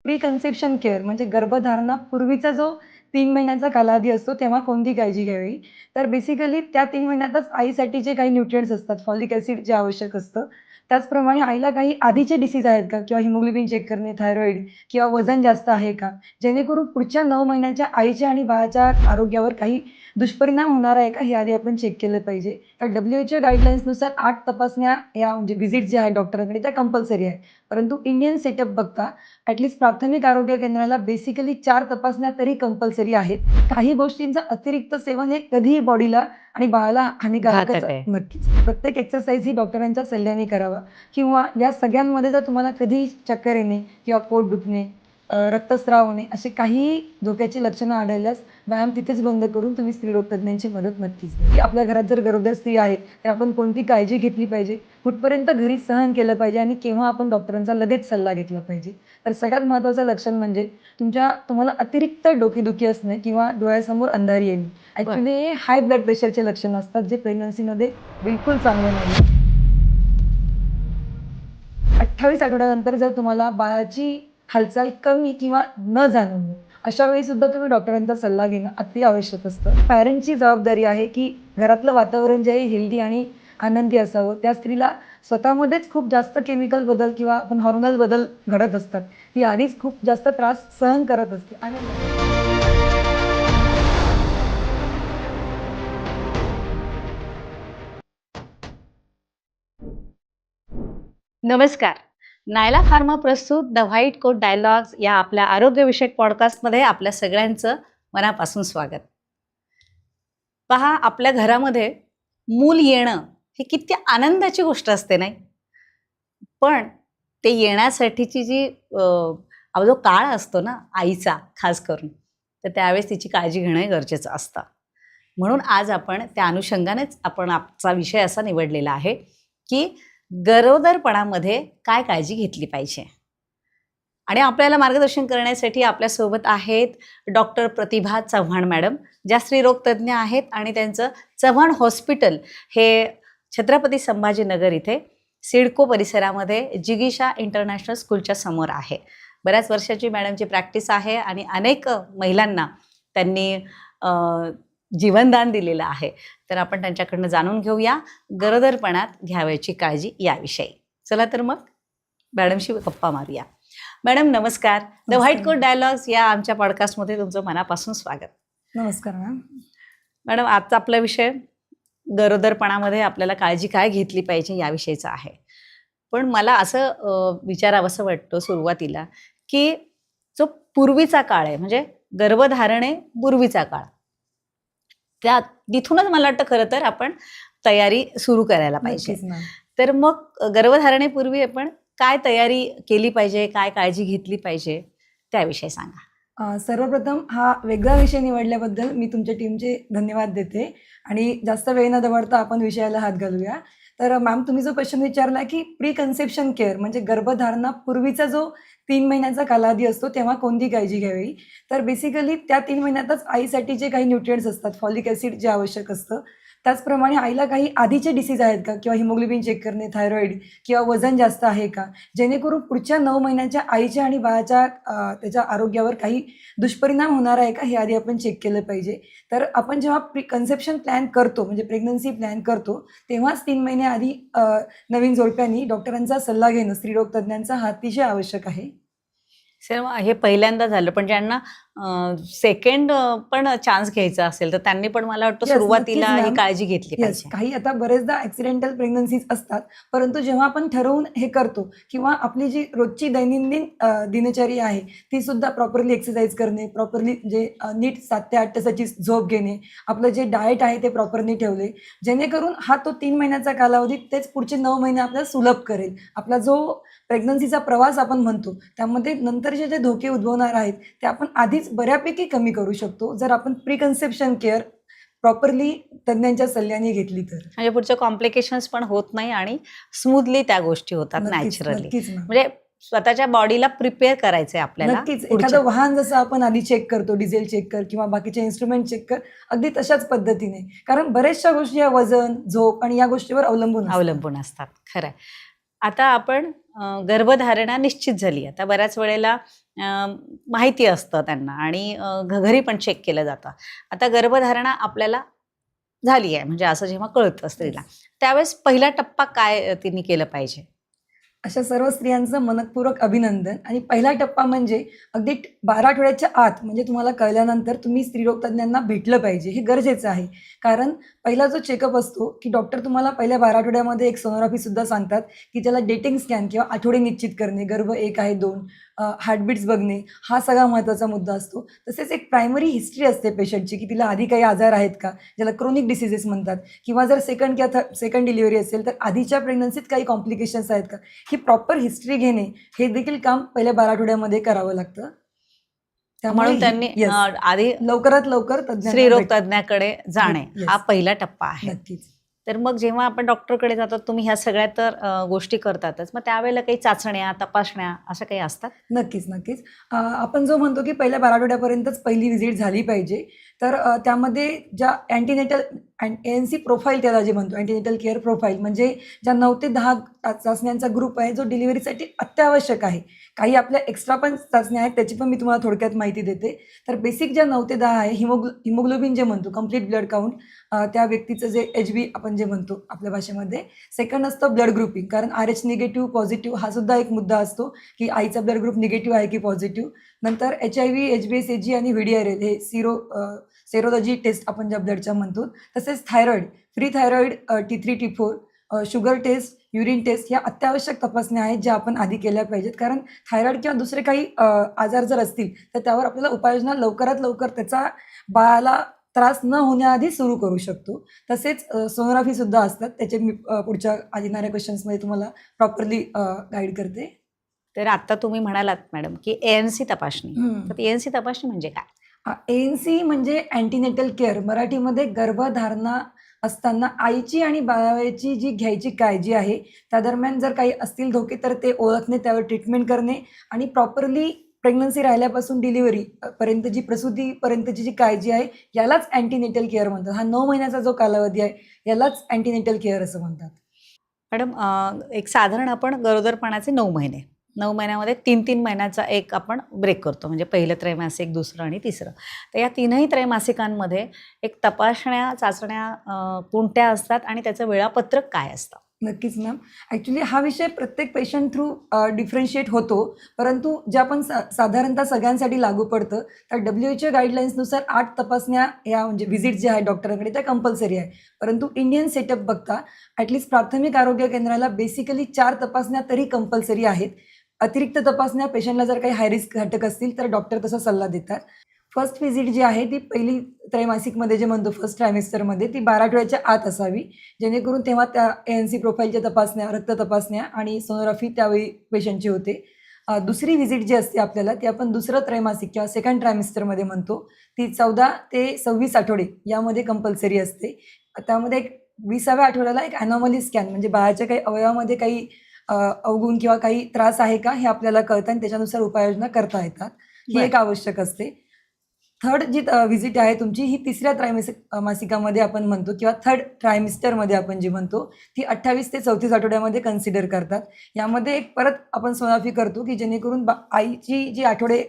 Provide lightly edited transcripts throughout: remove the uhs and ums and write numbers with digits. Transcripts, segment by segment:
Pre conception care म्हणजे गर्भधारणा पूर्वीचा जो 3 महिन्याचा कालावधी असतो तेव्हा कोणती काळजी घ्यावी. तर बेसिकली त्या 3 महिन्यातच आईसाठी जे काही न्यूट्रिएंट्स असतात, फॉलिक ॲसिड जे आवश्यक असतं. त्याचप्रमाणे आईला काही आधीचे डिसीज आहेत का? किंवा हिमोग्लोबिन चेक करणे, थायरॉईड किंवा वजन जास्त आहे का? जेणेकरून पुढच्या 9 महिन्याच्या आईच्या आणि बाळाच्या आरोग्यावर काही दुष्परिणाम होणार आहे का? हे आधी आपण चेक केलं पाहिजे. तर WHO गाईडलाईन्सनुसार 8 तपासण्या या म्हणजे व्हिजिट जे आहेत डॉक्टरांकडे त्या कंपल्सरी आहे. परंतु इंडियन सेटअप बघता ॲटलीस्ट प्राथमिक आरोग्य केंद्राला बेसिकली 4 तपासण्या तरी कंपल्सरी आहेत. काही गोष्टींचं अतिरिक्त सेवन हे कधीही बॉडीला आणि बाळाला हानिकारकच घातक आहे. आहे. नक्कीच. प्रत्येक एक्सरसाइज ही डॉक्टरांच्या सल्ल्याने करावा किंवा या सगळ्यांमध्ये जर तुम्हाला कधीही चक्कर येणे किंवा पोट दुखणे, रक्तस्राव होणे असे काही धोक्याची लक्षणं आढळल्यास व्यायाम तिथेच बंद करून तुम्ही स्त्रीरोग तज्ञांची मदत नक्कीच घ्या. की आपल्या घरात जर गरोदर स्त्री आहे, तर आपण कोणती काळजी घेतली पाहिजे, कुठपर्यंत घरी सहन केलं पाहिजे आणि केव्हा आपण डॉक्टरांचा लगेच सल्ला घेतला पाहिजे. तर सगळ्यात महत्त्वाचं लक्षण म्हणजे तुम्हाला अतिरिक्त डोकेदुखी असणे किंवा डोळ्यासमोर अंधारी येणे. बरं. ॲक्च्युली हे हाय ब्लड प्रेशरचे लक्षण असतात, जे प्रेग्नन्सीमध्ये बिलकुल चांगलं नाही. 28 आठवड्यानंतर जर तुम्हाला बाळाची हालचाल कमी किंवा न जाणवणे, अशा वेळी सुद्धा तुम्ही डॉक्टरांचा सल्ला घेणं अति आवश्यक असतं. पॅरेंटची जबाबदारी आहे, की घरातलं वातावरण जे आहे हेल्दी आणि आनंदी असावं. त्या स्त्रीला स्वतःमध्येच खूप जास्त केमिकल बदल किंवा आपण हॉर्मोनल बदल घडत असतात. ती आधीच खूप जास्त त्रास सहन करत असते आणि नमस्कार. नायला फार्मा प्रस्तुत द व्हाईट कोट डायलॉग्स या आपल्या आरोग्यविषयक पॉडकास्टमध्ये आपल्या सगळ्यांचं मनापासून स्वागत. पहा, आपल्या घरामध्ये मूल येणं ही किती आनंदाची गोष्ट असते नाही? पण ते येण्यासाठीची जी जो काळ असतो ना आईचा खास करून, तर त्यावेळेस तिची काळजी घेणं गरजेचं असतं. म्हणून आज आपण त्या अनुषंगानेच आपण आजचा विषय असा निवडलेला आहे की गरोदरपणामध्ये काय काळजी घेतली पाहिजे. आणि आपल्याला मार्गदर्शन करण्यासाठी आपल्यासोबत आहेत डॉक्टर प्रतिभा चव्हाण मॅडम, ज्या स्त्रीरोग तज्ज्ञ आहेत आणि त्यांचं चव्हाण हॉस्पिटल हे छत्रपती संभाजीनगर इथे सिडको परिसरामध्ये जिगीषा इंटरनॅशनल स्कूलच्या समोर आहे. बऱ्याच वर्षाची मॅडमची प्रॅक्टिस आहे आणि अनेक महिलांना त्यांनी जीवनदान दिलेलं आहे. तर आपण त्यांच्याकडनं जाणून घेऊया गरोदरपणात घ्यावयाची काळजी याविषयी. चला तर मग मॅडमशी गप्पा मारूया. मॅडम नमस्कार. द व्हाईट कोट डायलॉग्स या आमच्या पॉडकास्टमध्ये तुमचं मनापासून स्वागत. नमस्कार मॅम. मॅडम, आजचा आपला विषय गरोदरपणामध्ये आपल्याला काळजी काय घेतली पाहिजे याविषयीचा आहे. पण मला असं विचारावंसं वाटतं सुरुवातीला की जो पूर्वीचा काळ आहे म्हणजे गर्भधारणे पूर्वीचा काळ, तिथूनच मला वाटतं खरं तर आपण तयारी सुरू करायला पाहिजे. नक्कीच मॅम. तर मग गर्भधारणेपूर्वी आपण काय तयारी केली पाहिजे, काय काळजी घेतली पाहिजे त्याविषयी सांगा. सर्वप्रथम हा वेगळा विषय निवडल्याबद्दल मी तुमच्या टीमचे धन्यवाद देते आणि जास्त वेळ न दवडता आपण विषयाला हात घालूया. तर मॅम, तुम्ही जो क्वेश्चन विचारला की प्री कन्सेप्शन केअर म्हणजे गर्भधारणा पूर्वीचा जो 3 महिन्याचा कालावधी असतो तेव्हा कोणती काळजी घ्यावी. तर बेसिकली त्या 3 महिन्यातच आईसाठी जे काही न्यूट्रिएंट्स असतात, फॉलिक ॲसिड जे आवश्यक असतं. त्याचप्रमाणे आईला काही आधीचे डिसीज आहेत का? किंवा हिमोग्लोबिन चेक करणे, थायरॉईड किंवा वजन जास्त आहे का? जेणेकरून पुढच्या 9 महिन्याच्या आईच्या आणि बाळाच्या त्याच्या आरोग्यावर काही दुष्परिणाम होणार आहे का? हे आधी आपण चेक केलं पाहिजे. तर आपण जेव्हा प्री कन्सेप्शन प्लॅन करतो म्हणजे प्रेग्नन्सी प्लॅन करतो, तेव्हाच 3 महिने आधी नवीन जोडप्यांनी डॉक्टरांचा सल्ला घेणं, स्त्रीरोग तज्ञांचा हा अतिशय आवश्यक आहे. सर, हे पहिल्यांदा झालं, पण ज्यांना सेकंड पण चान्स घ्यायचा असेल तर त्यांनी पण मला वाटतं येस, नक्कीच सुरुवातीला ही मॅम. काळजी घेतली येस, पाहिजे. काही आता बरेचदा ॲक्सिडेंटल प्रेग्नन्सीज असतात. परंतु जेव्हा आपण ठरवून हे करतो किंवा आपली जी रोजची दैनंदिन दिनचर्या आहे, ती सुद्धा प्रॉपरली एक्सरसाइज करणे, प्रॉपरली जे नीट 7 ते 8 तासाची झोप घेणे, आपलं जे डाएट आहे ते प्रॉपरली ठेवले, जेणेकरून हा तो 3 महिन्याचा कालावधी तेच पुढचे 9 महिने आपल्याला सुलभ करेल. आपला जो प्रेग्नन्सीचा प्रवास आपण म्हणतो, त्यामध्ये नंतरचे जे धोके उद्भवणार आहेत, ते आपण आधीच बऱ्यापैकी कमी करू शकतो, जर आपण प्री कन्सेप्शन केअर प्रॉपरली तज्ञांच्या सल्ल्याने घेतली तर. म्हणजे पुढचे कॉम्प्लिकेशन्स पण होत नाही आणि स्मूथली त्या गोष्टी होतात नॅचरली. नक्कीच मॅम. म्हणजे स्वतःच्या बॉडीला प्रिपेअर करायचंय आपल्याला. नक्कीच. एखादं वाहन जसं आपण आधी चेक करतो, डिझेल चेक कर किंवा बाकीचे इन्स्ट्रुमेंट चेक कर, अगदी तशाच पद्धतीने. कारण बऱ्याचशा गोष्टी या वजन, झोप आणि या गोष्टीवर अवलंबून असतात. अवलंबून असतात. खरंय. आता आपण गर्भधारणा निश्चित झाली. आता बऱ्याच वेळेला माहिती असतं त्यांना आणि घरी पण चेक केलं जातं. आता गर्भधारणा आपल्याला झाली आहे म्हणजे असं जेव्हा कळतं स्त्रीला, त्यावेळेस पहिला टप्पा काय तिने केलं पाहिजे? अशा सर्व स्त्रियांचं मनःपूर्वक अभिनंदन. आणि पहिला टप्पा म्हणजे अगदी 12 आठवड्याच्या आत म्हणजे तुम्हाला कळल्यानंतर तुम्ही स्त्रीरोग तज्ञांना भेटलं पाहिजे. हे गरजेचं आहे. कारण पहिला जो चेकअप असतो, की डॉक्टर तुम्हाला पहिल्या 12 आठवड्यामध्ये एक सोनोग्राफीसुद्धा सांगतात, की त्याला डेटिंग स्कॅन किंवा आठवडे निश्चित करणे, गर्भ 1 आहे 2, हार्टबीट्स बघणे, हा सगळा महत्त्वाचा मुद्दा असतो. तसेच एक प्रायमरी हिस्ट्री असते पेशंटची, की तिला आधी काही आजार आहेत का? ज्याला क्रोनिक डिसीजेस म्हणतात, किंवा जर सेकंड डिलिव्हरी असेल तर आधीच्या प्रेग्नन्सीत काही कॉम्प्लिकेशन्स आहेत का? ही प्रॉपर हिस्ट्री घेणे हे देखील काम पहिल्या 12 आठवड्यामध्ये करावं लागतं. म्हणून त्यांनी येस, आधी लवकरात लवकर स्त्रीरोग तज्ञाकडे जाणे हा पहिला टप्पा आहे. नक्कीच. तर मग जेव्हा आपण डॉक्टरकडे जातो, तुम्ही ह्या सगळ्या तर गोष्टी करतातच. मग त्यावेळेला काही चाचण्या, तपासण्या असं काही असतात? नक्कीच. आपण जो म्हणतो की पहिल्या 12 आठवड्यापर्यंतच पहिली व्हिजिट झाली पाहिजे. तर त्यामध्ये ज्या अँटीनेटल ANC प्रोफाईल त्याला जे म्हणतो, अँटीनेटल केअर प्रोफाईल, म्हणजे ज्या 9 ते 10 चाचण्यांचा ग्रुप आहे, जो डिलिव्हरीसाठी अत्यावश्यक आहे. काही आपल्या एक्स्ट्रा पण चाचण्या आहेत, त्याची पण मी तुम्हाला थोडक्यात माहिती देते. तर बेसिक ज्या 9 ते 10 आहे, हिमोग्लोबिन जे म्हणतो, कंप्लीट ब्लड काउंट, त्या व्यक्तीचं जे HB आपण जे म्हणतो आपल्या भाषेमध्ये. सेकंड असतं ब्लड ग्रुपिंग, कारण RH निगेटिव्ह, पॉझिटिव्ह हा सुद्धा एक मुद्दा असतो, की आईचा ब्लड ग्रुप निगेटिव्ह आहे की पॉझिटिव्ह. नंतर HIV, HbS, AG आणि VDRL हे सेरोलॉजी टेस्ट आपण ज्या ब्लडच्या म्हणतो. तसेच thyroid, free thyroid, T3, T4, sugar test, urine test, ह्या अत्यावश्यक तपासण्या आहेत ज्या आपण आधी केल्या पाहिजेत. कारण थायरॉईड किंवा दुसरे काही आजार जर असतील तर त्यावर आपल्याला उपाययोजना लवकरात लवकर त्याचा बाळाला त्रास न होण्याआधी सुरू करू शकतो. तसेच सोनोग्राफीसुद्धा असतात. त्याचे मी पुढच्या येणाऱ्या क्वेश्चन्समध्ये तुम्हाला प्रॉपरली गाईड करते. तर आता तुम्ही म्हणालात मॅडम की ANC तपासणी. तर ANC तपासणी म्हणजे काय? ANC म्हणजे अँटीनेटल केअर. मराठीमध्ये गर्भधारणा असताना आईची आणि बाळाची जी घ्यायची काळजी आहे, त्या दरम्यान जर काही असतील धोके तर ते ओळखणे, त्यावर ट्रीटमेंट करणे आणि प्रॉपरली प्रेग्नन्सी राहिल्यापासून डिलिव्हरी पर्यंत जी प्रसूतीपर्यंतची जी काळजी आहे, यालाच अँटीनेटल केअर म्हणतात. हा 9 महिन्याचा जो कालावधी आहे, यालाच अँटीनेटल केअर असं म्हणतात. मॅडम एक साधारण आपण गरोदरपणाचे 9 महिने, 9 महिन्यामध्ये 3-3 महिन्याचा एक आपण ब्रेक करतो, म्हणजे पहिलं त्रैमासिक, दुसरं आणि तिसरं. तर या तीनही त्रैमासिकांमध्ये एक तपासण्या, चाचण्या कोणत्या असतात आणि त्याचं वेळापत्रक काय असतं? नक्कीच मॅम. ॲक्च्युली हा विषय प्रत्येक पेशंट थ्रू डिफरन्शिएट होतो. परंतु जे आपण साधारणतः सगळ्यांसाठी लागू पडतं, तर WHO गाईडलाईन्सनुसार 8 तपासण्या या म्हणजे व्हिजिट जे आहे डॉक्टरांकडे त्या कंपल्सरी आहे. परंतु इंडियन सेटअप बघता ॲटलीस्ट प्राथमिक आरोग्य केंद्राला बेसिकली 4 तपासण्या तरी कंपल्सरी आहेत. अतिरिक्त तपासण्या पेशंटला जर काही हाय रिस्क घटक असतील तर डॉक्टर तसा सल्ला देतात. फर्स्ट व्हिजिट जी आहे ती पहिली त्रैमासिकमध्ये जे म्हणतो फर्स्ट ट्रायमेस्टरमध्ये, ती 12 आठवड्याच्या आत असावी, जेणेकरून तेव्हा त्या ANC प्रोफाईलच्या तपासण्या, रक्त तपासण्या आणि सोनोग्राफी त्यावेळी पेशंटची होते. दुसरी व्हिजिट जी असते आपल्याला ती आपण दुसरं त्रैमासिक किंवा सेकंड ट्रायमेस्टरमध्ये म्हणतो. ती 14 ते 26 आठवडे यामध्ये कंपल्सरी असते. त्यामध्ये एक 20व्या आठवड्याला एक ॲनॉमली स्कॅन, म्हणजे बाळाच्या काही अवयवामध्ये काही अवगुण किंवा काही त्रास आहे का हे आपल्याला कळतं आणि त्याच्यानुसार उपाययोजना करता येतात. ही एक आवश्यक असते. थर्ड जी व्हिजिट आहे तुमची, ही तिसऱ्या मासिकामध्ये आपण म्हणतो किंवा थर्ड ट्रायमिस्टरमध्ये आपण जी म्हणतो, ती 28 ते 34 आठवड्यामध्ये कन्सिडर करतात. यामध्ये एक परत आपण सोनोग्राफी करतो, की जेणेकरून आईची जी आठवडे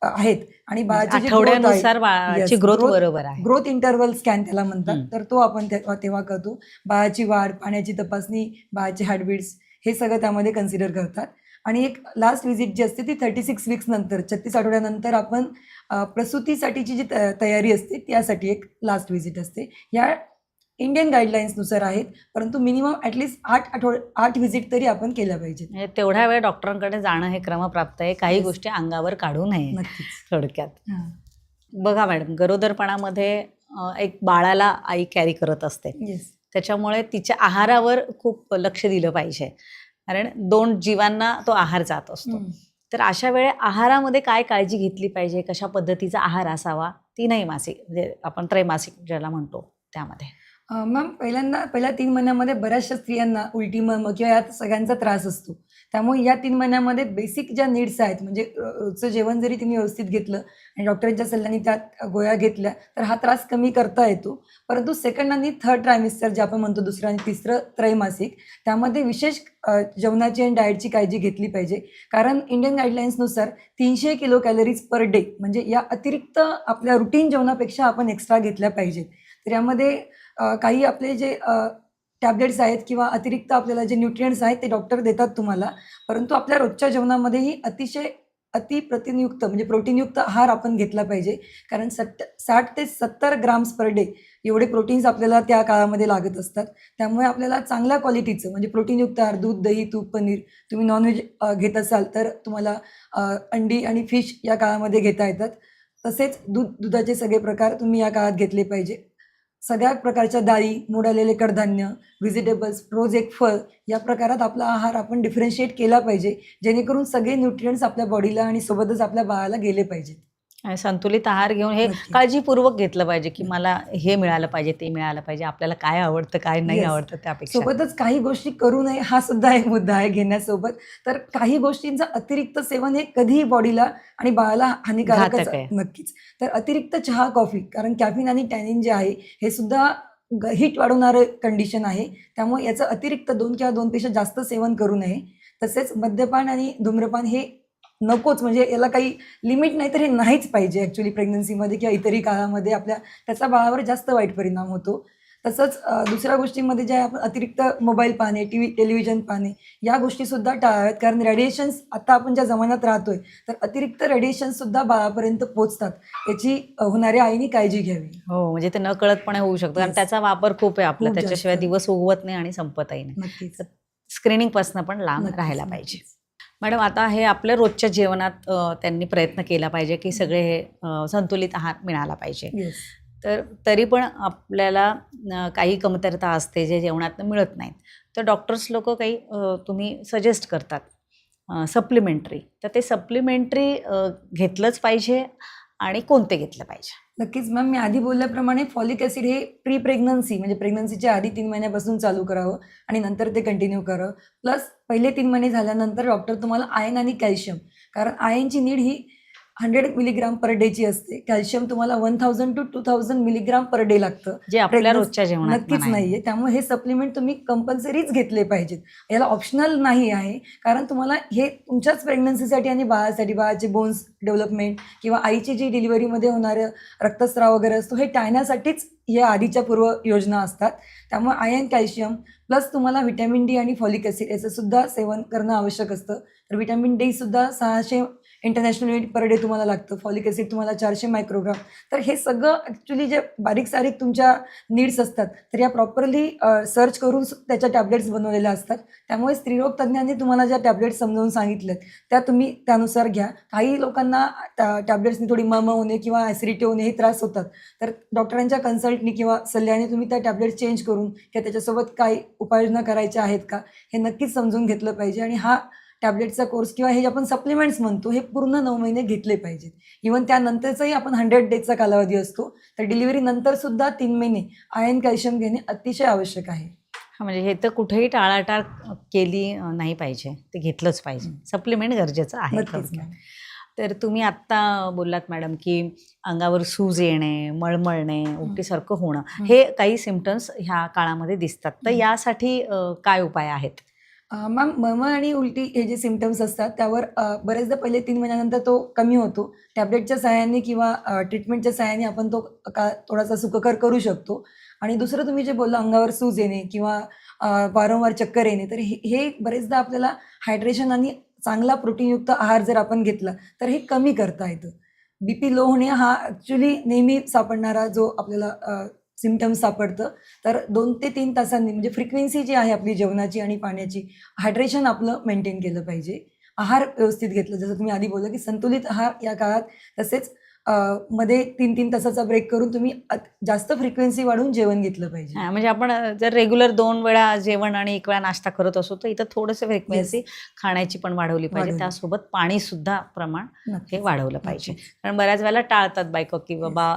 आहेत आणि बाळाची जी आठवड्यानुसार बाळाची ग्रोथ बरोबर आहे. ग्रोथ इंटरव्हल स्कॅन त्याला म्हणतात. तर तो आपण तेव्हा करतो. बाळाची वाढ, पाण्याची तपासणी, बाळाचे हार्टबीट्स हे सगळं त्यामध्ये कन्सिडर करतात. आणि एक लास्ट व्हिजिट जी असते ती 36 वीक्स नंतर, 36 आठवड्यानंतर आपण प्रसूतीसाठीची जी तयारी असते त्यासाठी एक लास्ट व्हिजिट असते. या इंडियन गाईडलाईन्सनुसार आहेत, परंतु मिनिमम ॲटलीस्ट 8 व्हिजिट तरी आपण केल्या पाहिजेत. म्हणजे तेवढ्या वेळ डॉक्टरांकडे जाणं हे क्रमप्राप्त आहे. काही गोष्टी अंगावर काढू नये. नक्कीच. थोडक्यात बघा मॅडम, गरोदरपणामध्ये एक बाळाला आई कॅरी करत असते. येस. त्याच्यामुळे तिच्या आहारावर खूप लक्ष दिलं पाहिजे, कारण 2 जीवांना तो आहार जात असतो. तर अशा वेळे आहारामध्ये काय काळजी घेतली पाहिजे, कशा पद्धतीचा आहार असावा, तीनही मासिक म्हणजे आपण त्रैमासिक ज्याला म्हणतो त्यामध्ये? मॅम, पहिल्या 3 महिन्यामध्ये बऱ्याचशा स्त्रियांना उलटी, मळमळ किंवा यात सगळ्यांचा त्रास असतो. त्यामुळे या 3 महिन्यामध्ये बेसिक ज्या नीड्स आहेत, म्हणजे रोजचं जेवण जरी तुम्ही व्यवस्थित घेतलं आणि डॉक्टरांच्या सल्ल्याने त्यात गोळ्या घेतल्या, तर हा त्रास कमी करता येतो. परंतु सेकंड आणि थर्ड ट्रायमिस्टर जे आपण म्हणतो, दुसरं आणि तिसरं त्रैमासिक, त्यामध्ये विशेष जेवणाची आणि डाएटची काळजी घेतली पाहिजे. कारण इंडियन गाईडलाईन्सनुसार 300 किलो कॅलरीज पर डे, म्हणजे या अतिरिक्त आपल्या रुटीन जेवणापेक्षा आपण एक्स्ट्रा घेतल्या पाहिजेत. तर यामध्ये काही आपले जे टॅबलेट्स आहेत किंवा अतिरिक्त आपल्याला जे न्यूट्रिएंट्स आहेत ते डॉक्टर देतात तुम्हाला. परंतु आपल्या रोजच्या जेवणामध्येही अतिशय अतिप्रथिनयुक्त म्हणजे प्रोटीनयुक्त आहार आपण घेतला पाहिजे. कारण 60 ते 70 ग्राम्स पर डे एवढे प्रोटीन्स आपल्याला त्या काळामध्ये लागत असतात. त्यामुळे आपल्याला चांगल्या क्वालिटीचं म्हणजे प्रोटीनयुक्त आहार, दूध, दही, तूप, पनीर, तुम्ही नॉनव्हेज घेत असाल तर तुम्हाला अंडी आणि फिश या काळामध्ये घेता येतात. तसेच दुधाचे सगळे प्रकार तुम्ही या काळात घेतले पाहिजे. सगळ्या प्रकारच्या डाळी, मोड आलेले कडधान्य, व्हेजिटेबल्स, रोज एक फळ या प्रकारात आपला आहार आपण डिफरन्शिएट केला पाहिजे, जेणेकरून सगळे न्यूट्रिएंट्स आपल्या बॉडीला आणि सोबतच आपल्या बाळाला गेले पाहिजेत. आणि संतुलित आहार घेऊन हे नक्की. काळजीपूर्वक घेतलं पाहिजे, की मला हे मिळालं पाहिजे, ते मिळालं पाहिजे. आपल्याला काय आवडतं, काय नाही Yes. आवडतं त्यापेक्षा. सोबतच काही गोष्टी करू नये हा सुद्धा एक मुद्दा आहे घेण्यासोबत. तर काही गोष्टींचं अतिरिक्त सेवन हे कधीही बॉडीला आणि बाळाला हानिकारकच घातक आहे. नक्कीच. तर अतिरिक्त चहा, कॉफी, कारण कॅफीन आणि टॅनिन जे आहे हे सुद्धा हीट वाढवणारं कंडिशन आहे. त्यामुळे याचं अतिरिक्त 2 किंवा 2पेक्षा जास्त सेवन करू नये. तसेच मद्यपान आणि धूम्रपान हे नकोच, म्हणजे याला काही लिमिट नाही, तर हे नाहीच पाहिजे ॲक्च्युली प्रेग्नन्सीमध्ये किंवा इतरही काळामध्ये त्याचा बाळावर जास्त वाईट परिणाम होतो. तसंच दुसऱ्या गोष्टींमध्ये जे आहे आपण अतिरिक्त मोबाईल पाहणे, टेलिव्हिजन पाहणे या गोष्टीसुद्धा टाळाव्यात. कारण रेडिएशन्स आता आपण ज्या जमान्यात राहतोय, तर अतिरिक्त रेडिएशन्ससुद्धा बाळापर्यंत पोहोचतात. याची होणाऱ्या आईने काळजी घ्यावी. हो, म्हणजे ते नकळतपणे होऊ शकतं. कारण Yes. त्याचा वापर खूप आहे आपला. खूप जास्त. त्याच्याशिवाय दिवस उगवत नाही आणि संपतही नाही. नक्कीच. स्क्रीनिंगपासून पण लांब नक्कीच, राहायला पाहिजे. नक्कीच. मॅडम, आता हे आपल्या रोजच्या जेवणात त्यांनी प्रयत्न केला पाहिजे, की सगळे हे संतुलित आहार मिळाला पाहिजे. येस. तर तरी पण आपल्याला काही कमतरता असते जे जेवणातनं मिळत नाहीत. तर डॉक्टर्स लोकं काही तुम्ही सजेस्ट करतात सप्लिमेंटरी. तर ते सप्लिमेंटरी घेतलंच पाहिजे आणि कोणते घेतलं पाहिजे? नक्कीच मॅम, मी आधी बोलल्याप्रमाणे फॉलिक ॲसिड हे प्री प्रेग्नन्सी म्हणजे प्रेग्नन्सीच्या आधी 3 महिन्यापासून चालू करावं आणि नंतर ते कंटिन्यू करावं. प्लस पहिले 3 महिने झाल्यानंतर डॉक्टर तुम्हाला आयर्न आणि कॅल्शियम, कारण आयर्नची नीड ही 100 मिलीग्राम पर डेची असते. कॅल्शियम तुम्हाला 1000 to 2000 मिलीग्राम पर डे लागतं. जे आपल्या रोजच्या जेवणात नक्कीच नाहीये. त्यामुळे हे सप्लिमेंट तुम्ही कंपल्सरीच घेतले पाहिजेत. याला ऑप्शनल नाही आहे. कारण तुम्हाला हे तुमच्याच प्रेग्नन्सीसाठी आणि बाळासाठी, बाळाचे बोन्स डेव्हलपमेंट किंवा आईची जी डिलिव्हरीमध्ये होणारं रक्तस्राव वगैरे असतो हे टाळण्यासाठीच या आधीच्या पूर्व योजना असतात. त्यामुळे आयर्न, कॅल्शियम प्लस तुम्हाला व्हिटॅमिन डी आणि फॉलिक ॲसिड याचं सुद्धा सेवन करणं आवश्यक असतं. तर व्हिटॅमिन डी सुद्धा 600 इंटरनॅशनल युनिट पर डे तुम्हाला लागतं. फॉलिक ॲसिड तुम्हाला 400 मायक्रोग्राम. तर हे सगळं ॲक्च्युली जे बारीक-सारीक तुमच्या नीड्स असतात, तर या प्रॉपरली सर्च करून त्याच्या टॅबलेट्स बनवलेल्या असतात. त्यामुळे स्त्रीरोग तज्ज्ञांनी तुम्हाला ज्या टॅबलेट्स समजावून सांगितल्यात, त्या तुम्ही त्यानुसार घ्या. काही लोकांना टॅबलेट्सनी थोडी मळमळ होणे किंवा ॲसिडिटी होणे हे त्रास होतात. तर डॉक्टरांच्या कन्सल्टनी किंवा सल्ल्याने तुम्ही त्या टॅबलेट्स चेंज करून किंवा त्याच्यासोबत काही उपाययोजना करायच्या आहेत का, हे नक्कीच समजून घेतलं पाहिजे. आणि हा टॅबलेटचा कोर्स किंवा हे जे आपण सप्लिमेंट्स म्हणतो हे पूर्ण 9 महिने घेतले पाहिजेत. इव्हन त्यानंतरचाही आपण 100 डेजचा कालावधी असतो. तर डिलिव्हरी नंतर सुद्धा 3 महिने आयर्न, कॅल्शियम घेणे अतिशय आवश्यक आहे. हां, म्हणजे हे तर कुठेही टाळाटाळ केली नाही पाहिजे. ते घेतलंच पाहिजे. सप्लिमेंट गरजेचं आहे नक्कीच थोडक्यात. मॅम. तर तुम्ही आत्ता बोललात मॅडम, की अंगावर सूज येणे, मळमळणे, उलटीसारखं होणं, हे काही सिम्पटम्स ह्या काळामध्ये दिसतात. तर यासाठी काय उपाय आहेत? मॅम, मळमळ आणि उलटी हे जे सिम्पटम्स असतात त्यावर बरेचदा पहिले 3 महिन्यानंतर तो कमी होतो. टॅबलेटच्या सहाय्याने किंवा ट्रीटमेंटच्या सहाय्याने आपण तो थोडासा सुखकर करू शकतो. आणि दुसरं तुम्ही जे बोलला अंगावर सूज येणे किंवा वारंवार चक्कर येणे, तर हे बरेचदा आपल्याला हायड्रेशन आणि चांगला प्रोटीनयुक्त आहार जर आपण घेतला तर हे कमी करता येतं. बीपी लो होणे हा ॲक्च्युली नेहमी सापडणारा जो आपल्याला सिम्पटम्स सापडतं. तर 2 ते 3 तासांनी म्हणजे फ्रिक्वेन्सी जी आहे आपली जेवणाची आणि पाण्याची, हायड्रेशन आपलं मेंटेन केलं पाहिजे. आहार व्यवस्थित घेतलं, जसं तुम्ही आधी बोलला की संतुलित आहार या काळात. तसेच मध्ये 3-3 तासाचा ब्रेक करून तुम्ही जास्त फ्रिक्वेन्सी वाढवून जेवण घेतलं पाहिजे. हां, म्हणजे आपण जर रेग्युलर 2 वेळा जेवण आणि 1 वेळा नाश्ता करत असू, तर इथं थोडंसं फ्रिक्वेन्सी खाण्याची पण वाढवली पाहिजे. वाढवली. त्यासोबत पाणीसुद्धा प्रमाण हे नक्कीच. वाढवलं पाहिजे. नक्कीच. कारण बऱ्याच वेळेला टाळतात बायका, की बाबा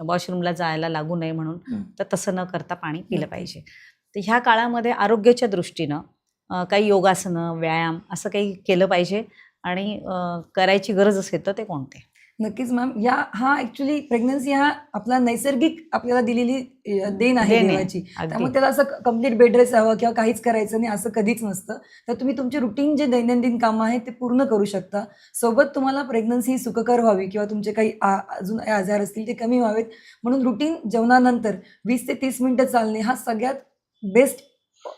वॉशरूमला जायला लागू नये म्हणून. तर तसं न करता पाणी पिलं नक्कीच. पाहिजे. तर ह्या काळामध्ये आरोग्याच्या दृष्टीनं काही योगासनं, व्यायाम असं काही केलं पाहिजे आणि करायची गरज असेल तर ते कोणते? नक्कीच मॅम. हा ॲक्च्युअली प्रेग्नन्सी हा आपला नैसर्गिक आपल्याला दिलेली देण आहे देण आहे. देवाची. अगदी. त्यामुळे त्याला असं कंप्लीट बेड रेस्ट हवं किंवा काहीच करायचं नाही असं कधीच नसतं. तर तुम्ही तुमचे रुटीन जे दैनंदिन कामं आहेत ते पूर्ण करू शकता. सोबत तुम्हाला प्रेग्नन्सी सुखकर व्हावी किंवा तुमचे काही अजून काही आजार असतील ते कमी व्हावेत म्हणून रुटीन जेवणानंतर 20 ते 30 मिनिटं चालणे हा सगळ्यात बेस्ट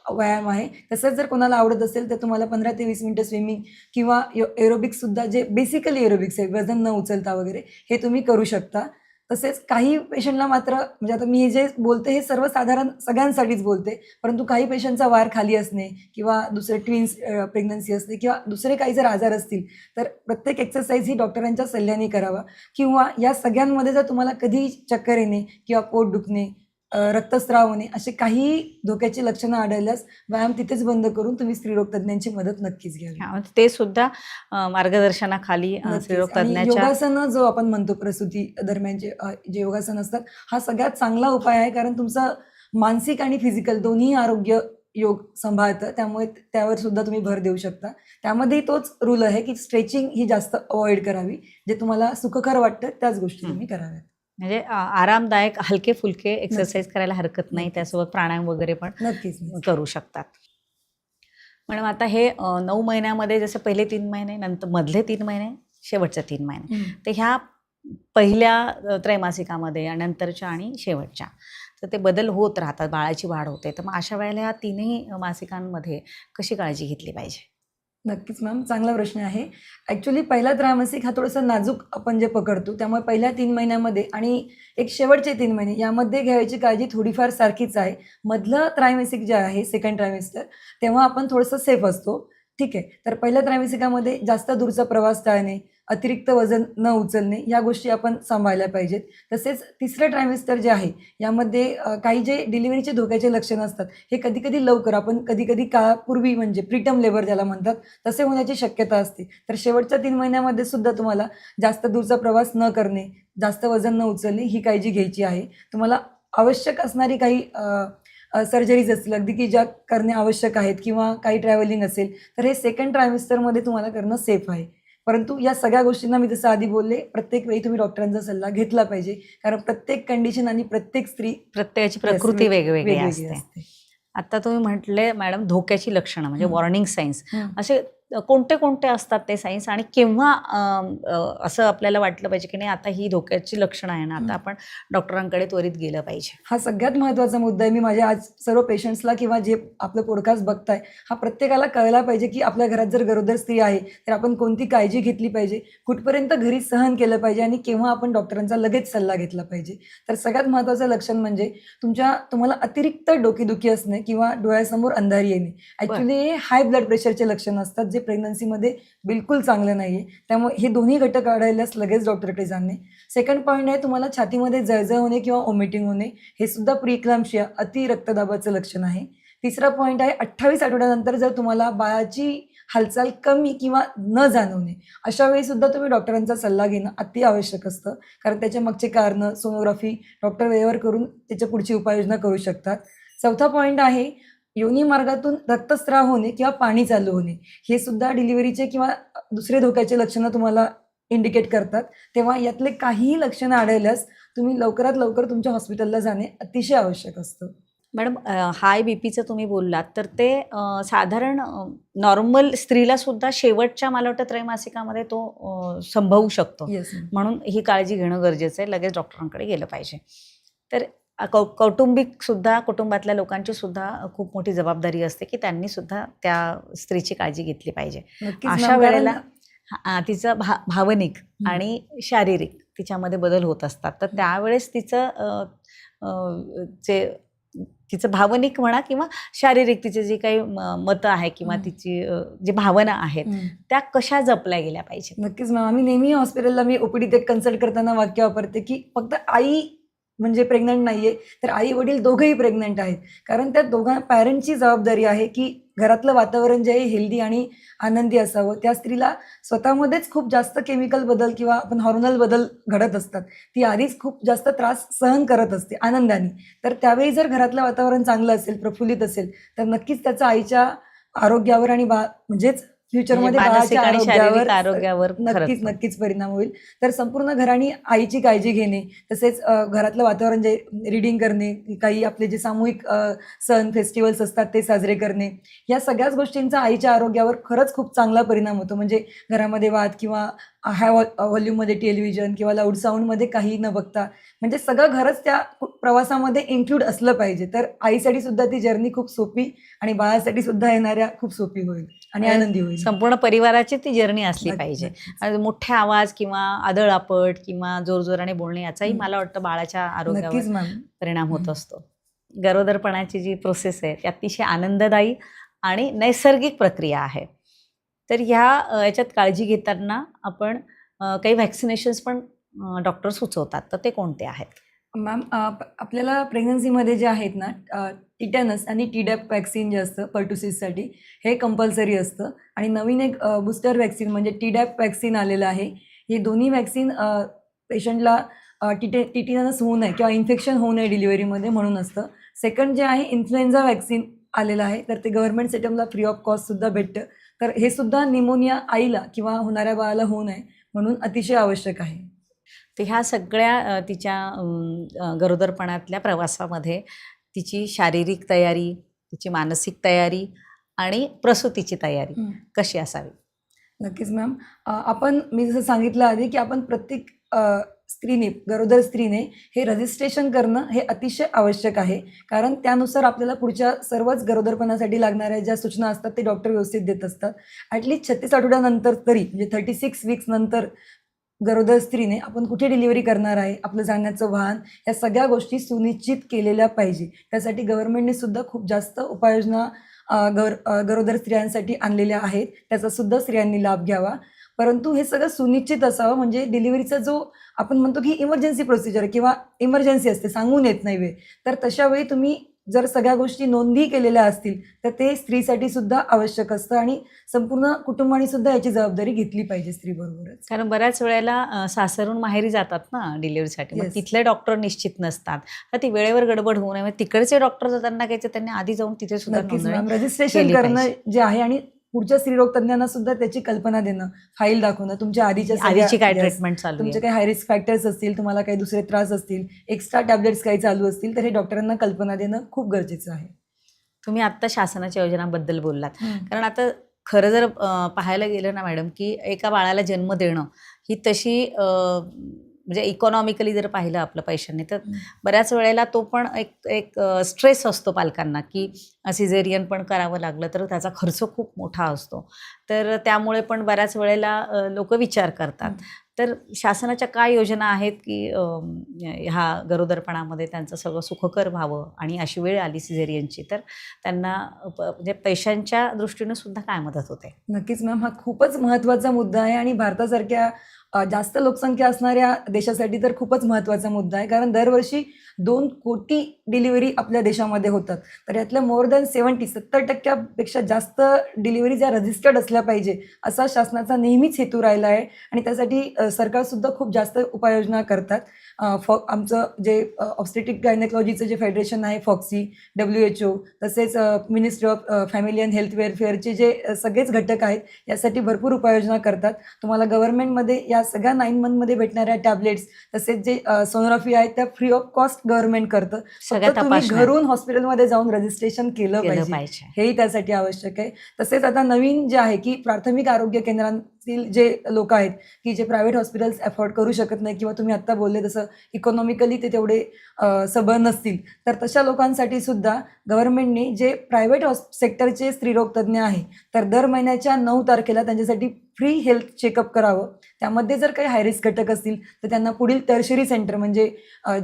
व्यायाम आहे. तसंच जर कोणाला आवडत असेल तर तुम्हाला 15 ते 20 मिनिटं स्विमिंग किंवा एरोबिक्ससुद्धा जे बेसिकली एरोबिक्स आहे, वजन न उचलता वगैरे हे तुम्ही करू शकता. तसेच काही पेशंटला मात्र म्हणजे आता मी हे जे बोलते हे सर्वसाधारण सगळ्यांसाठीच बोलते. परंतु काही पेशंटचा वार खाली असणे किंवा दुसरे ट्विन्स प्रेग्नन्सी असणे किंवा दुसरे काही जर आजार असतील, तर प्रत्येक एक्सरसाइज ही डॉक्टरांच्या सल्ल्याने करावा किंवा या सगळ्यांमध्ये जर तुम्हाला कधी चक्कर येणे किंवा पोट दुखणे, रक्तस्राव होणे असे काही धोक्याची लक्षणं आढळल्यास व्यायाम तिथेच बंद करून तुम्ही स्त्रीरोग तज्ञांची मदत नक्कीच घ्यावी. हां, म्हणजे ते सुद्धा मार्गदर्शनाखाली नक्कीच. स्त्रीरोग आणि तज्ञाच्या योगासनं जो आपण म्हणतो प्रसूती दरम्यानचे जे योगासन असतात, हा सगळ्यात चांगला उपाय आहे कारण तुमचं मानसिक आणि फिजिकल दोन्ही आरोग्य योग सांभाळतं. त्यामुळे त्यावर सुद्धा तुम्ही भर देऊ शकता. त्यामध्ये तोच रूल आहे की स्ट्रेचिंग ही जास्त अव्हॉइड करावी. जे तुम्हाला सुखकर वाटतं त्याच गोष्टी तुम्ही कराव्यात. म्हणजे आरामदायक हलके-फुलके एक्सरसाइज नक्कीच. करायला हरकत नाही. नक्कीच. त्यासोबत प्राणायाम वगैरे पण नक्कीच. करू शकतात. मॅडम आता हे 9 महिन्यामध्ये जसे पहिले 3 महिने, नंतर मधले 3 महिने, शेवटचे 3 महिने. तर ह्या पहिल्या त्रैमासिकामध्ये आणि नंतरच्या आणि शेवटच्या तर ते बदल होत राहतात, बाळाची वाढ होते. तर मग अशा वेळेला ह्या तिन्ही मासिकांमध्ये कशी काळजी घेतली पाहिजे? नक्कीच मॅम. चांगला प्रश्न आहे. ॲक्च्युअली पहिला त्रैमासिक हा थोडासा नाजूक आपण जे पकडतो त्यामुळे पहिल्या 3 महिन्यामध्ये आणि एक शेवटचे 3 महिने यामध्ये घ्यायची काळजी थोडीफार सारखीच आहे. मधलं त्रैमासिक जे आहे सेकंड ट्रायमेस्टर तेव्हा आपण थोडंसं सेफ असतो. ठीक आहे. तर पहिल्या त्रैमासिकामध्ये जास्त दूरचा प्रवास टाळणे, अतिरिक्त वजन न उचलणे या गोष्टी आपण सांभाळल्या पाहिजेत. तसेच तिसरं ट्रायमेस्टर जे आहे यामध्ये काही जे डिलिव्हरीचे धोक्याचे लक्षणं असतात हे कधी-कधी लवकर आपण कधी-कधी काळापूर्वी म्हणजे प्रीटर्म लेबर ज्याला म्हणतात तसे होण्याची शक्यता असते. तर शेवटच्या 3 महिन्यामध्ये सुद्धा तुम्हाला जास्त दूरचा प्रवास न करणे, जास्त वजन न उचलणे ही काळजी घ्यायची आहे. तुम्हाला आवश्यक असणारी काही सर्जरीज असतील अगदी की ज्या करणे आवश्यक आहेत किंवा काही ट्रॅव्हलिंग असेल, तर हे सेकंड ट्रायमेस्टरमध्ये तुम्हाला करणं सेफ आहे. परंतु या सगळ्या गोष्टींना मी जसं आधी बोलले, प्रत्येक वेळी तुम्ही डॉक्टरांचा सल्ला घेतला पाहिजे. कारण प्रत्येक कंडिशन आणि प्रत्येक स्त्री प्रत्येकाची प्रकृती वेगवेगळी वेगवेगळी असते. असते. आता तुम्ही म्हटले मॅडम धोक्याची लक्षणं म्हणजे हं. वॉर्निंग साईन्स हं. असे कोणते असतात ते साईन्स आणि केव्हा असं आपल्याला वाटलं पाहिजे की नाही आता ही धोक्याची लक्षणं आहे ना, आता आपण डॉक्टरांकडे त्वरित गेलं पाहिजे? हा सगळ्यात महत्त्वाचा मुद्दा आहे. मी माझ्या आज सर्व पेशंट्सला किंवा जे आपलं पॉडकास्ट बघताय, हा प्रत्येकाला कळला पाहिजे, की आपल्या घरात जर गरोदर स्त्री आहे, तर आपण कोणती काळजी घेतली पाहिजे, कुठपर्यंत घरी सहन केलं पाहिजे आणि केव्हा आपण डॉक्टरांचा लगेच सल्ला घेतला पाहिजे. तर सगळ्यात महत्त्वाचं लक्षण म्हणजे तुम्हाला अतिरिक्त डोकेदुखी असणे किंवा डोळ्यासमोर अंधारी येणे. ॲक्च्युली हे हाय ब्लड प्रेशरचे लक्षण असतात, जे प्रेग्नन्सीमध्ये बिलकुल चांगलं नाही आहे. त्यामुळे हे दोन्ही घटक आढळल्यास लगेच डॉक्टरकडे जाणे. सेकंड पॉईंट आहे तुम्हाला छातीमध्ये जळजळ होणे किंवा व्हॉमिटिंग होणे, हे सुद्धा प्रीक्लॅम्पशिया अति रक्तदाबाचं लक्षण आहे. तिसरा पॉईंट आहे 28 आठवड्यानंतर जर तुम्हाला बाळाची हालचाल कमी किंवा न जाणवणे, अशा वेळी सुद्धा तुम्ही डॉक्टरांचा सल्ला घेणं अति आवश्यक असतं. कारण त्याच्या मागचे कारणं, सोनोग्राफी डॉक्टर वेळेवर करून त्याच्या पुढची उपाययोजना करू शकतात. चौथा पॉईंट आहे योनी मार्गातून रक्तस्राव होणे किंवा पाणी चालू होणे, हे सुद्धा डिलिव्हरीचे किंवा दुसरे धोक्याचे लक्षणं तुम्हाला इंडिकेट करतात. तेव्हा यातले काहीही लक्षणं आढळल्यास तुम्ही लवकरात लवकर तुमच्या हॉस्पिटलला जाणे अतिशय आवश्यक असतं. मॅडम हाय बीपीचं तुम्ही बोललात तर ते साधारण नॉर्मल स्त्रीला सुद्धा शेवटच्या मला वाटतं त्रैमासिकामध्ये तो संभवू शकतो. येस. म्हणून ही काळजी घेणं गरजेचं आहे. लगेच डॉक्टरांकडे गेलं पाहिजे. तर कुटुंबातल्या लोकांची सुद्धा खूप मोठी जबाबदारी असते की त्यांनी सुद्धा त्या स्त्रीची काळजी घेतली पाहिजे. नक्कीच अशा मॅम, वेळेला कारण तिचं भावनिक आणि शारीरिक तिच्यामध्ये बदल होत असतात. तर त्यावेळेस तिचं भावनिक म्हणा किंवा शारीरिक तिचे जे काही मतं आहे किंवा तिची जी भावना आहेत त्या कशा जपल्या गेल्या पाहिजेत? नक्कीच मॅम. आम्ही नेहमी हॉस्पिटलला मी ओपीडीत एक कन्सल्ट करताना वाक्य वापरते, की फक्त आई म्हणजे प्रेग्नंट नाहीये, तर आई-वडील दोघंही प्रेग्नंट आहेत. कारण त्या दोघां पॅरेंटची जबाबदारी आहे, की घरातलं वातावरण जे आहे हेल्दी आणि आनंदी असावं. त्या स्त्रीला स्वतःमध्येच खूप जास्त केमिकल बदल किंवा आपण हॉर्मोनल बदल घडत असतात. ती आधीच खूप जास्त त्रास सहन करत असते आनंदाने. तर त्यावेळी जर घरातलं वातावरण चांगलं असेल, प्रफुल्लित असेल, तर नक्कीच त्याचा आईच्या आरोग्यावर आणि म्हणजेच फ्युचरमध्ये म्हणजे मानसिक बाळाच्या आणि शारीरिक आरोग्यावर आरोग्यावर नक्कीच खरंच नक्कीच परिणाम होईल. तर संपूर्ण घराने आईची काळजी घेणे, तसेच घरातलं वातावरण जे रीडिंग करणे, काही आपले जे सामूहिक सण फेस्टिवल्स असतात ते साजरे करणे, या सगळ्याच गोष्टींचा आईच्या आरोग्यावर खरंच खूप चांगला परिणाम होतो. म्हणजे घरामध्ये वाद किंवा हाय व्हॉल्यूममध्ये टेलिव्हिजन किंवा लाऊड साऊंडमध्ये काही न बघता, म्हणजे सगळं घरच त्या प्रवासामध्ये इन्क्लूड असलं पाहिजे. तर आईसाठी सुद्धा ती जर्नी खूप सोपी आणि बाळासाठी सुद्धा येणाऱ्या खूप सोपी होईल आणि आनंदी होईल. संपूर्ण परिवाराची ती जर्नी असली पाहिजे. नक्कीच. आणि मोठे आवाज किंवा आदळआपट किंवा जोरजोराने बोलणे याचाही हं. मला वाटतं बाळाच्या आरोग्यावर नक्कीच मॅम. परिणाम होत हं. असतो. गरोदरपणाची जी प्रोसेस आहे ती अतिशय आनंददायी आणि नैसर्गिक प्रक्रिया आहे. तर याच्यात काळजी घेताना आपण काही व्हॅक्सिनेशन्स पण डॉक्टर सुचवतात. तर ते कोणते आहेत? मॅम आपल्याला प्रेग्नन्सीमध्ये जे आहेत ना, टिटॅनस आणि टीडॅप वॅक्सिन जे असतं पर्टुसिससाठी, हे कंपल्सरी असतं आणि नवीन एक बूस्टर वॅक्सिन म्हणजे टीडॅप वॅक्सिन आलेलं आहे. हे दोन्ही वॅक्सिन पेशंटला टिटॅनस होऊ नये किंवा इन्फेक्शन होऊ नये डिलिव्हरीमध्ये म्हणून असतं. सेकंड जे आहे इन्फ्लुएन्झा वॅक्सिन आलेलं आहे, तर ते गव्हर्नमेंट सेटअपला फ्री ऑफ कॉस्टसुद्धा भेटतं. तर हे सुद्धा निमोनिया आईला किंवा होणाऱ्या बाळाला होऊ नये म्हणून अतिशय आवश्यक आहे. तर ह्या सगळ्या तिच्या गरोदरपणातल्या प्रवासामध्ये तिची शारीरिक तयारी, तिची मानसिक तयारी आणि प्रसूतीची तयारी हं. कशी असावी? नक्कीच मॅम. मी जसं सांगितलं आधी, की आपण प्रत्येक स्त्रीने, गरोदर स्त्रीने हे रजिस्ट्रेशन करणं हे अतिशय आवश्यक आहे. कारण त्यानुसार आपल्याला पुढच्या सर्वच गरोदरपणासाठी लागणाऱ्या ज्या सूचना असतात ते डॉक्टर व्यवस्थित देत असतात. ॲटलीस्ट 36 आठवड्यानंतर तरी, म्हणजे 36 वीक्स नंतर गरोदर स्त्रीने आपण कुठे डिलिव्हरी करणार आहे, आपलं जाण्याचं वाहन, या सगळ्या गोष्टी सुनिश्चित केलेल्या पाहिजे. त्यासाठी गव्हर्नमेंटने सुद्धा खूप जास्त उपाययोजना गरोदर स्त्रियांसाठी आणलेल्या आहेत. त्याचा सुद्धा स्त्रियांनी लाभ घ्यावा. परंतु हे सगळं सुनिश्चित असावं, म्हणजे डिलिव्हरीचा जो आपण म्हणतो की इमर्जन्सी प्रोसिजर किंवा इमर्जन्सी असते, सांगून येत नाही वेळ. तर तशा वेळी तुम्ही जर सगळ्या गोष्टी नोंदी केलेल्या असतील, तर ते स्त्रीसाठी सुद्धा आवश्यक असतं आणि संपूर्ण कुटुंबाने सुद्धा याची जबाबदारी घेतली पाहिजे स्त्रीबरोबरच. कारण बऱ्याच वेळेला सासरून माहेरी जातात ना डिलिव्हरीसाठी, मग येस. तिथले डॉक्टर निश्चित नसतात. तर ती वेळेवर गडबड होऊ नये. मग तिकडचे डॉक्टर जर त्यांना घ्यायचे त्यांनी आधी जाऊन तिथे सुद्धा नक्कीच नोंदणी मॅम. रजिस्ट्रेशन केली करणं पाहिजे. जे आहे आणि पुढच्या स्त्रीरोग तज्ञांना सुद्धा त्याची कल्पना देणं, फाईल दाखवणं, तुमच्या आधीच्या आधीची काय येस, ट्रीटमेंट चालू तुमचे आहे. काही हाय रिस्क फॅक्टर्स असतील, तुम्हाला काही दुसरे त्रास असतील, एक्स्ट्रा टॅबलेट्स काही चालू असतील, तर हे डॉक्टरांना कल्पना देणं खूप गरजेचं आहे. तुम्ही आत्ता शासनाच्या योजनांबद्दल बोललात. हं. कारण आता खरं जर पाहायला गेलं ना मॅडम, की एका बाळाला जन्म देणं ही तशी म्हणजे इकॉनॉमिकली जर पाहिलं आपलं पैशांनी, तर हं. बऱ्याच वेळेला तो पण एक एक स्ट्रेस असतो पालकांना, की सिझेरियन पण करावं लागलं तर त्याचा खर्च खूप मोठा असतो. तर त्यामुळे पण बऱ्याच वेळेला लोकं विचार करतात. तर शासनाच्या काय योजना आहेत, की ह्या गरोदरपणामध्ये त्यांचं सगळं सुखकर व्हावं आणि अशी वेळ आली सिझेरियनची तर त्यांना म्हणजे पैशांच्या दृष्टीनं सुद्धा काय मदत होते? नक्कीच मॅम, हा खूपच महत्त्वाचा मुद्दा आहे आणि भारतासारख्या जास्त लोकसंख्या असणाऱ्या देशासाठी तर खूपच महत्त्वाचा मुद्दा आहे. कारण दरवर्षी 2 कोटी डिलिव्हरी आपल्या देशामध्ये होतात. तर यातल्या मोर दॅन 70% जास्त डिलिव्हरी ज्या रजिस्टर्ड असल्या पाहिजे, असा शासनाचा नेहमीच हेतू राहिला आहे आणि त्यासाठी सरकारसुद्धा खूप जास्त उपाययोजना करतात. आमचं जे ऑब्स्टेट्रिक गायनेकॉलॉजीचं जे फेडरेशन आहे फॉक्सी, WHO, तसेच ministry of family and health वेलफेअरचे जे सगळेच घटक आहेत, यासाठी भरपूर उपाययोजना करतात. तुम्हाला गव्हर्नमेंटमध्ये या सगळ्या 9 मंथमध्ये भेटणाऱ्या टॅबलेट्स, तसेच जे सोनोग्राफी आहे त्या फ्री ऑफ कॉस्ट गव्हर्नमेंट करतं. सगळ्या फक्त तुम्ही तपासण्या घरून हॉस्पिटलमध्ये जाऊन रजिस्ट्रेशन केलं केलं पाहिजे. पाहिजे. हेही त्यासाठी आवश्यक आहे. तसेच आता नवीन जे आहे, की प्राथमिक आरोग्य केंद्रांतील जे लोकं आहेत, की जे प्रायव्हेट हॉस्पिटल्स अफोर्ड करू शकत नाही किंवा तुम्ही आत्ता बोलले तसं इकॉनॉमिकली ते तेवढे सबळ नसतील, तर तशा लोकांसाठी सुद्धा गव्हर्नमेंटने जे प्रायव्हेट सेक्टरचे स्त्रीरोग तज्ज्ञ आहे, तर दर महिन्याच्या 9 तारखेला त्यांच्यासाठी फ्री हेल्थ चेकअप करावं. त्यामध्ये जर काही हाय रिस्क घटक असतील, तर त्यांना पुढील टर्शरी सेंटर म्हणजे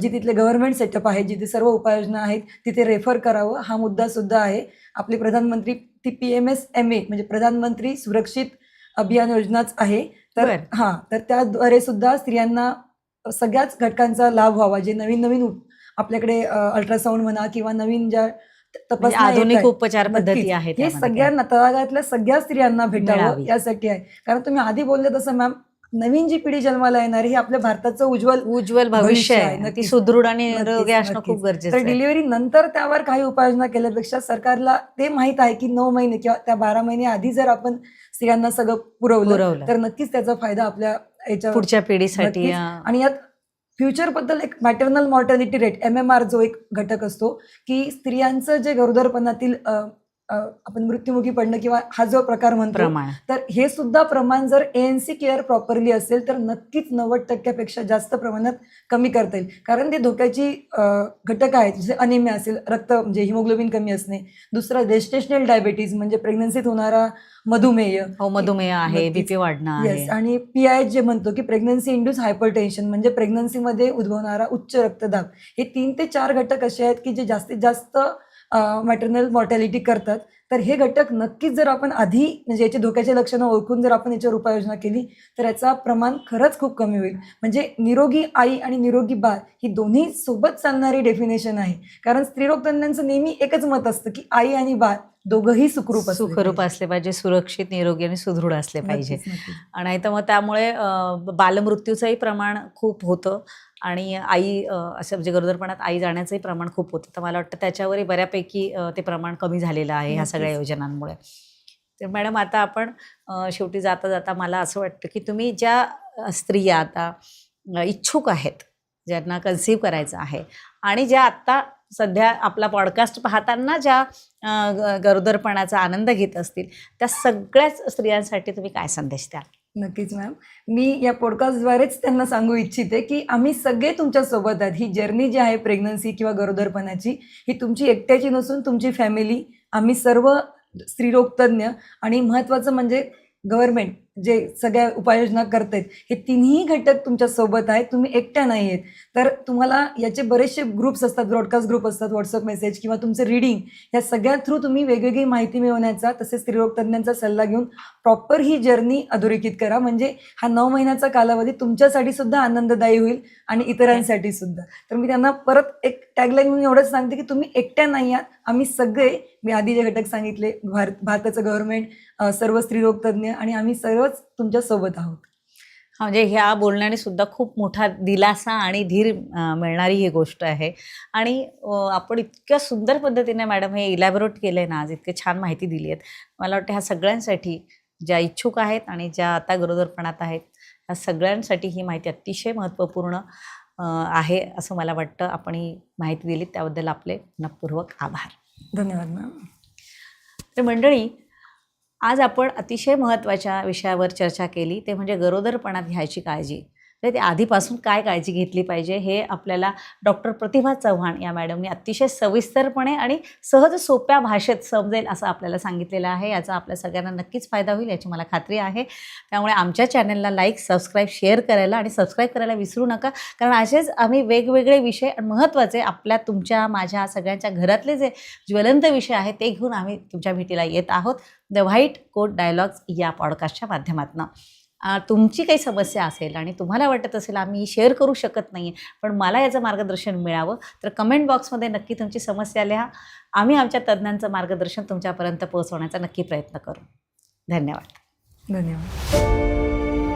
जे तिथले गव्हर्नमेंट सेटअप आहे, जिथे सर्व उपाययोजना आहेत, तिथे रेफर करावं. हा मुद्दासुद्धा आहे. आपले प्रधानमंत्री ती PMSMA म्हणजे प्रधानमंत्री सुरक्षित अभियान योजनाच आहे. तर बरं. तर त्याद्वारे सुद्धा स्त्रियांना सगळ्याच घटकांचा लाभ व्हावा. जे नवीन-नवीन आपल्याकडे अल्ट्रासाउंड म्हणा किंवा नवीन ज्या म्हणजे तपासण्या येत आधुनिक आहेत, उपचार पद्धती नक्कीच. आहेत हे त्यामध्ये काय? सगळ्यांना, तळागाळातल्या सगळ्या स्त्रियांना भेटावं मिळावी. यासाठी आहे. कारण तुम्ही आधी बोलले तसं मॅम, नवीन जी पिढी जन्माला येणार आहे ही आपल्या भारताचं उज्ज्वल भविष्य आहे, ती नक्कीच. सुदृढ आणि नक्कीच, निरोगी असणं खूप नक्कीच. गरजेचं तर आहे. डिलिव्हरी नंतर त्यावर काही उपाययोजना केल्यापेक्षा सरकारला ते माहित आहे की 9 महिने किंवा त्या 12 महिने आधी जर आपण स्त्रियांना सगळं पुरवलं तर नक्कीच त्याचा फायदा आपल्या याच्या पुढच्या पिढीसाठी नक्कीच. आणि यात फ्युचरबद्दल एक मॅटर्नल मॉर्टॅलिटी रेट MMR जो एक घटक असतो की स्त्रियांचं जे गरोदरपणातील आपण मृत्युमुखी पडणं किंवा हा जो प्रकार म्हणतो प्रमाण तर हे सुद्धा प्रमाण जर ANC केअर प्रॉपरली असेल तर नक्कीच 90% जास्त प्रमाणात कमी करता येईल. कारण ते धोक्याची घटक आहेत, जसे अनिमिया असेल, रक्त म्हणजे हिमोग्लोबिन कमी असणे, दुसरा जेस्टेशनल डायबिटीज म्हणजे प्रेग्नन्सीत होणारा मधुमेह, मधुमेह आहे, नक्कीच. BP वाढणं आहे. येस, आणि PIH जे म्हणतो की प्रेग्नन्सी इंड्यूस हायपरटेन्शन म्हणजे प्रेग्नन्सीमध्ये उद्भवणारा उच्च रक्तदाब, हे 3 ते 4 घटक असे आहेत की जे जास्तीत जास्त मॅटर्नल मॉर्टॅलिटी करतात. तर हे घटक नक्कीच जर आपण आधी म्हणजे याची धोक्याची लक्षणं ओळखून जर आपण याच्यावर उपाययोजना केली तर याचा प्रमाण खरंच खूप कमी होईल. म्हणजे निरोगी आई आणि निरोगी बाळ ही दोन्ही सोबत चालणारी डेफिनेशन आहे. कारण स्त्रीरोग तज्ञांचं नेहमी एकच मत असतं की आई आणि बाळ दोघंही सुखरूप असले पाहिजे, सुरक्षित, निरोगी आणि सुदृढ असले पाहिजे. नक्कीच, नक्कीच. नाही तर मग त्यामुळे बालमृत्यूचंही प्रमाण खूप होतं आणि आई असं म्हणजे गरोदरपणात आई जाण्याचंही प्रमाण खूप होतं. तर मला वाटतं त्याच्यावरही बऱ्यापैकी ते प्रमाण कमी झालेलं आहे ह्या सगळ्या योजनांमुळे. तर मॅडम आता आपण शेवटी जाता जाता मला असं वाटतं की तुम्ही ज्या स्त्रिया आता इच्छुक आहेत, ज्यांना कन्सीव्ह करायचं आहे आणि ज्या आत्ता सध्या आपला पॉडकास्ट पाहताना ज्या गरोदरपणाचा आनंद घेत असतील त्या सगळ्याच स्त्रियांसाठी तुम्ही काय संदेश द्याल? नक्कीच मॅम. मी या पॉडकास्टद्वारेच त्यांना सांगू इच्छिते की आम्ही सगळे तुमच्यासोबत आहेत. ही जर्नी जी आहे प्रेग्नन्सी किंवा गरोदरपणाची ही तुमची एकट्याची नसून तुमची फॅमिली, आम्ही सर्व स्त्रीरोग तज्ञ आणि महत्त्वाचं म्हणजे गव्हर्नमेंट जे सगळ्या उपाययोजना करतायत हे तिन्ही घटक तुमच्यासोबत आहेत. तुम्ही एकट्या नाही आहेत. तर तुम्हाला याचे बरेचसे ग्रुप्स असतात, ब्रॉडकास्ट ग्रुप असतात, व्हॉट्सअप मेसेज किंवा तुमचं रीडिंग, या सगळ्या थ्रू तुम्ही वेगवेगळी माहिती मिळवण्याचा तसेच स्त्रीरोग तज्ञांचा सल्ला घेऊन प्रॉपर ही जर्नी अधोरेखित करा. म्हणजे हा 9 महिन्याचा कालावधी तुमच्यासाठी सुद्धा आनंददायी होईल आणि इतरांसाठी सुद्धा. तर मी त्यांना परत एक टॅगलाईन म्हणून एवढंच सांगते की तुम्ही एकट्या नाही आहात. आम्ही सगळे, मी आधी जे घटक सांगितले, भारताचं गव्हर्नमेंट, सर्व स्त्रीरोग तज्ञ आणि आम्ही सर्वच तुमच्या सोबत आहोत. म्हणजे ह्या बोलण्याने सुद्धा खूप मोठा दिलासा आणि धीर मिळणारी ही गोष्ट आहे. आणि आपण इतक्या सुंदर पद्धतीने मॅडम हे इलॅबोरेट केलं आहे ना, आज इतकी छान माहिती दिली आहे. मला वाटतं ह्या सगळ्यांसाठी, ज्या इच्छुक आहेत आणि ज्या आता गरोदरपणात आहेत, ह्या सगळ्यांसाठी ही माहिती अतिशय महत्त्वपूर्ण आहे असं मला वाटतं. आपण ही माहिती दिली त्याबद्दल आपले मनःपूर्वक आभार. धन्यवाद मॅम. तर मंडळी, आज आपण अतिशय महत्त्वाच्या विषयावर चर्चा केली, ते म्हणजे गरोदरपणात घ्यायची काळजी. म्हणजे ते आधीपासून काय काळजी घेतली पाहिजे हे आपल्याला डॉक्टर प्रतिभा चव्हाण या मॅडमनी अतिशय सविस्तरपणे आणि सहज सोप्या भाषेत समजेल असं आपल्याला सांगितलेलं आहे. याचा आपल्या सगळ्यांना नक्कीच फायदा होईल याची मला खात्री आहे. त्यामुळे आमच्या चॅनलला लाईक, सबस्क्राईब, शेअर करायला आणि सबस्क्राईब करायला विसरू नका. कारण असेच आम्ही वेगवेगळे विषय महत्त्वाचे आपल्या, तुमच्या, माझ्या सगळ्यांच्या घरातले जे ज्वलंत विषय आहेत ते घेऊन आम्ही तुमच्या भेटीला येत आहोत द व्हाईट कोट डायलॉग्स या पॉडकास्टच्या माध्यमातून. तुमची काही समस्या असेल आणि तुम्हाला वाटत असेल आम्ही शेअर करू शकत नाही आहे, पण मला याचं मार्गदर्शन मिळावं, तर कमेंट बॉक्समध्ये नक्की तुमची समस्या लिहा. आम्ही आमच्या तज्ज्ञांचं मार्गदर्शन तुमच्यापर्यंत पोहोचवण्याचा नक्की प्रयत्न करू. धन्यवाद. धन्यवाद.